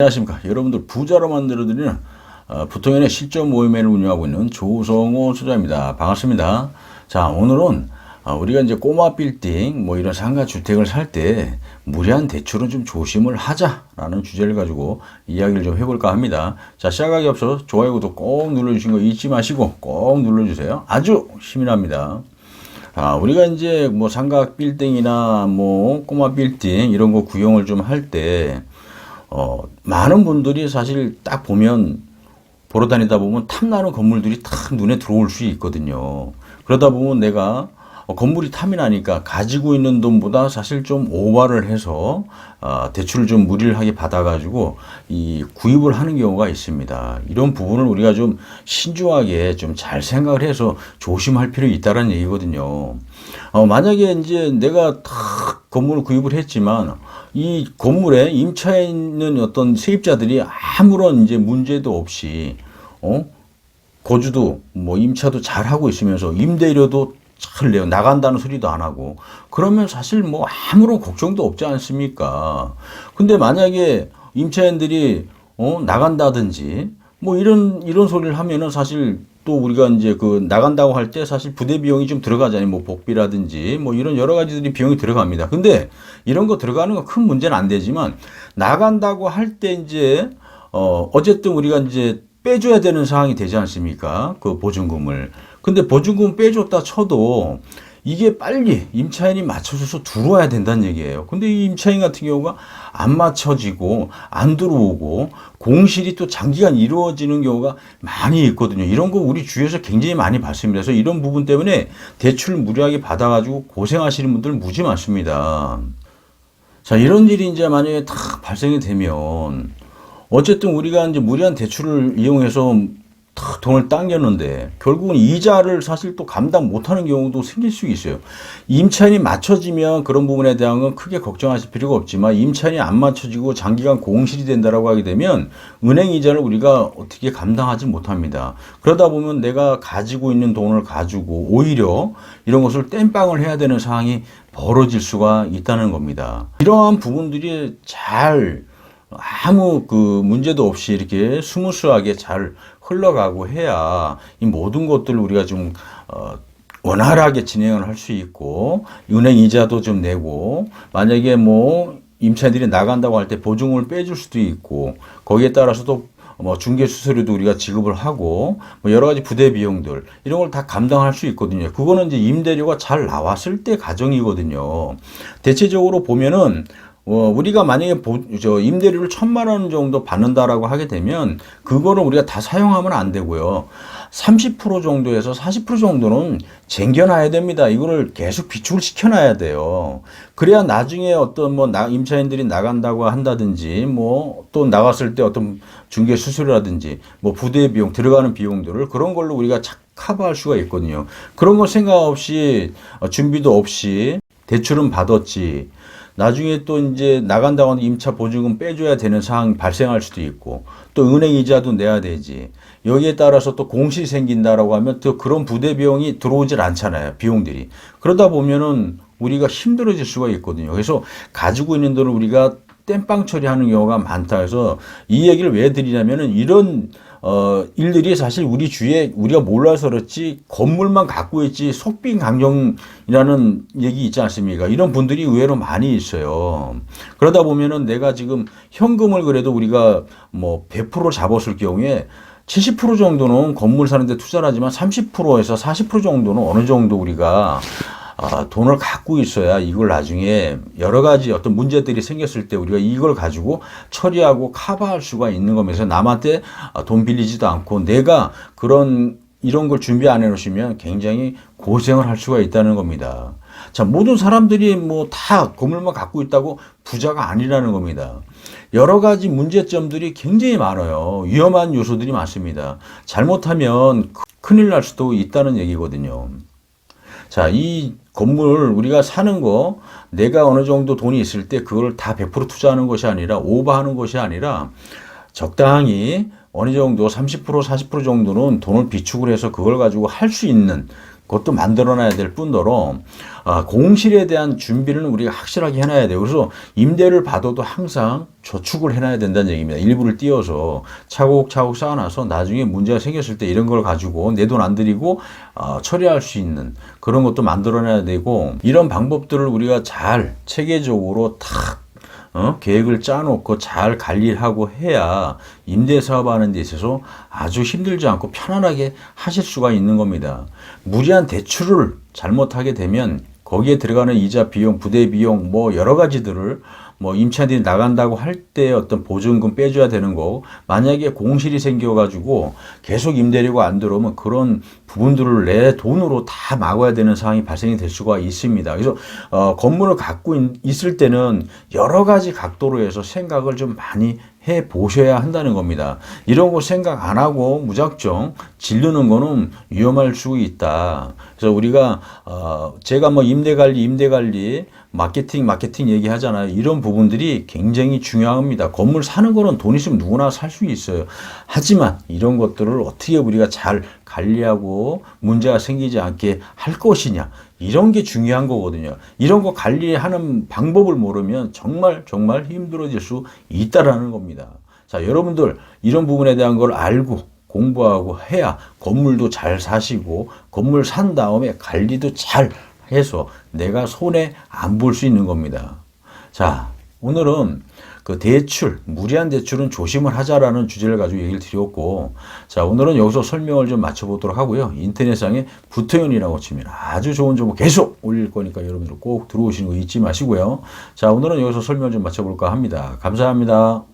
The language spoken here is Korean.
안녕하십니까. 여러분들 부자로 만들어드리는 부통연의 실전 모임회를 운영하고 있는 조성호 소장입니다. 반갑습니다. 자, 오늘은 우리가 이제 꼬마 빌딩 뭐 이런 상가 주택을 살 때 무리한 대출은 좀 조심을 하자라는 주제를 가지고 이야기를 좀 해볼까 합니다. 자, 시작하기 앞서 좋아요, 구독 꼭 눌러주신 거 잊지 마시고 꼭 눌러주세요. 아주 힘이 납니다. 우리가 이제 뭐 상가 빌딩이나 뭐 꼬마 빌딩 이런 거 구형을 좀 할 때 많은 분들이 사실 딱 보면 보러 다니다 보면 탐나는 건물들이 딱 눈에 들어올 수 있거든요. 그러다 보면 내가 건물이 탐이 나니까 가지고 있는 돈보다 사실 좀 오버를 해서 대출을 좀 무리하게 받아가지고 이 구입을 하는 경우가 있습니다. 이런 부분을 우리가 좀 신중하게 좀 잘 생각을 해서 조심할 필요 있다는 얘기거든요. 만약에 이제 내가 딱 건물을 구입을 했지만 이 건물에 임차해 있는 어떤 세입자들이 아무런 이제 문제도 없이 거주도 뭐 임차도 잘 하고 있으면서 임대료도 잘 내요. 나간다는 소리도 안 하고 그러면 사실 뭐 아무런 걱정도 없지 않습니까? 근데 만약에 임차인들이 나간다든지 뭐 이런 소리를 하면은 사실 또 우리가 이제 그 나간다고 할 때 사실 부대 비용이 좀 들어가잖아요. 뭐 복비라든지 뭐 이런 여러 가지들이 비용이 들어갑니다. 근데 이런 거 들어가는 건 큰 문제는 안 되지만 나간다고 할 때 이제 어쨌든 우리가 이제 빼줘야 되는 상황이 되지 않습니까? 그 보증금을. 근데 보증금 빼줬다 쳐도 이게 빨리 임차인이 맞춰줘서 들어와야 된다는 얘기예요. 근데 이 임차인 같은 경우가 안 맞춰지고 안 들어오고 공실이 또 장기간 이루어지는 경우가 많이 있거든요. 이런 거 우리 주위에서 굉장히 많이 봤습니다. 그래서 이런 부분 때문에 대출 무리하게 받아가지고 고생하시는 분들 무지 많습니다. 자, 이런 일이 이제 만약에 딱 발생이 되면 어쨌든 우리가 이제 무리한 대출을 이용해서 탁 돈을 당겼는데 결국은 이자를 사실 또 감당 못하는 경우도 생길 수 있어요. 임차인이 맞춰지면 그런 부분에 대한 건 크게 걱정하실 필요가 없지만 임차인이 안 맞춰지고 장기간 공실이 된다라고 하게 되면 은행 이자를 우리가 어떻게 감당하지 못합니다. 그러다 보면 내가 가지고 있는 돈을 가지고 오히려 이런 것을 땜빵을 해야 되는 상황이 벌어질 수가 있다는 겁니다. 이러한 부분들이 잘 아무 그 문제도 없이 이렇게 스무스하게 잘 흘러가고 해야 이 모든 것들을 우리가 좀 원활하게 진행을 할 수 있고 은행 이자도 좀 내고 만약에 뭐 임차인들이 나간다고 할 때 보증금을 빼줄 수도 있고 거기에 따라서도 뭐 중개 수수료도 우리가 지급을 하고 뭐 여러 가지 부대 비용들 이런 걸 다 감당할 수 있거든요. 그거는 이제 임대료가 잘 나왔을 때 가정이거든요. 대체적으로 보면은 우리가 만약에 임대료를 1,000만 원 정도 받는다라고 하게 되면 그거를 우리가 다 사용하면 안 되고요. 30% 정도에서 40% 정도는 쟁겨놔야 됩니다. 이거를 계속 비축을 시켜놔야 돼요. 그래야 나중에 어떤 뭐 임차인들이 나간다고 한다든지 뭐 또 나갔을 때 어떤 중개 수수료라든지 뭐 부대 비용 들어가는 비용들을 그런 걸로 우리가 커버할 수가 있거든요. 그런 거 생각 없이 준비도 없이 대출은 받았지. 나중에 또 이제 나간다고 하는 임차 보증금 빼줘야 되는 상황이 발생할 수도 있고 또 은행 이자도 내야 되지. 여기에 따라서 또 공실이 생긴다라고 하면 또 그런 부대 비용이 들어오질 않잖아요. 비용들이. 그러다 보면은 우리가 힘들어질 수가 있거든요. 그래서 가지고 있는 돈을 우리가 땜빵 처리하는 경우가 많다 해서 이 얘기를 왜 드리냐면은 이런 일들이 사실 우리 주위에 우리가 몰라서 그렇지 건물만 갖고 있지 속빈강정이라는 얘기 있지 않습니까? 이런 분들이 의외로 많이 있어요. 그러다 보면은 내가 지금 현금을 그래도 우리가 뭐 100% 잡았을 경우에 70% 정도는 건물 사는데 투자를 하지만 30%에서 40% 정도는 어느 정도 우리가 돈을 갖고 있어야 이걸 나중에 여러 가지 어떤 문제들이 생겼을 때 우리가 이걸 가지고 처리하고 커버할 수가 있는 거면서 남한테 돈 빌리지도 않고 내가 이런 걸 준비 안 해놓으시면 굉장히 고생을 할 수가 있다는 겁니다. 자, 모든 사람들이 뭐 다 건물만 갖고 있다고 부자가 아니라는 겁니다. 여러 가지 문제점들이 굉장히 많아요. 위험한 요소들이 많습니다. 잘못하면 큰일 날 수도 있다는 얘기거든요. 자, 이 건물 우리가 사는 거 내가 어느 정도 돈이 있을 때 그걸 다 100% 투자하는 것이 아니라 오버하는 것이 아니라 적당히 어느 정도 30% 40% 정도는 돈을 비축을 해서 그걸 가지고 할 수 있는 그것도 만들어놔야 될 뿐더러 공실에 대한 준비를 우리가 확실하게 해놔야 돼요. 그래서 임대를 받아도 항상 저축을 해놔야 된다는 얘기입니다. 일부를 띄워서 차곡차곡 쌓아놔서 나중에 문제가 생겼을 때 이런 걸 가지고 내 돈 안 들이고 처리할 수 있는 그런 것도 만들어놔야 되고, 이런 방법들을 우리가 잘 체계적으로 탁 계획을 짜놓고 잘 관리를 하고 해야 임대사업하는 데 있어서 아주 힘들지 않고 편안하게 하실 수가 있는 겁니다. 무리한 대출을 잘못하게 되면 거기에 들어가는 이자 비용, 부대 비용, 뭐 여러 가지들을 임차인들이 나간다고 할 때 어떤 보증금 빼줘야 되는 거, 만약에 공실이 생겨가지고 계속 임대료가 안 들어오면 그런 부분들을 내 돈으로 다 막아야 되는 상황이 발생이 될 수가 있습니다. 그래서 건물을 갖고 있을 때는 여러 가지 각도로 해서 생각을 좀 많이 해 보셔야 한다는 겁니다. 이런 거 생각 안 하고 무작정 지르는 거는 위험할 수 있다. 그래서 우리가 제가 임대관리 마케팅 얘기하잖아요. 이런 부분들이 굉장히 중요합니다. 건물 사는 거는 돈 있으면 누구나 살 수 있어요. 하지만 이런 것들을 어떻게 우리가 잘 관리하고 문제가 생기지 않게 할 것이냐, 이런 게 중요한 거거든요. 이런 거 관리하는 방법을 모르면 정말 힘들어질 수 있다라는 겁니다. 자, 여러분들 이런 부분에 대한 걸 알고 공부하고 해야 건물도 잘 사시고, 건물 산 다음에 관리도 잘 해서 내가 손해 안 볼 수 있는 겁니다. 자, 오늘은 그 대출, 무리한 대출은 조심을 하자라는 주제를 가지고 얘기를 드렸고, 자, 오늘은 여기서 설명을 좀 마쳐보도록 하고요. 인터넷상에 부터연이라고 치면 아주 좋은 정보 계속 올릴 거니까 여러분들 꼭 들어오시는 거 잊지 마시고요. 자, 오늘은 여기서 설명을 좀 마쳐볼까 합니다. 감사합니다.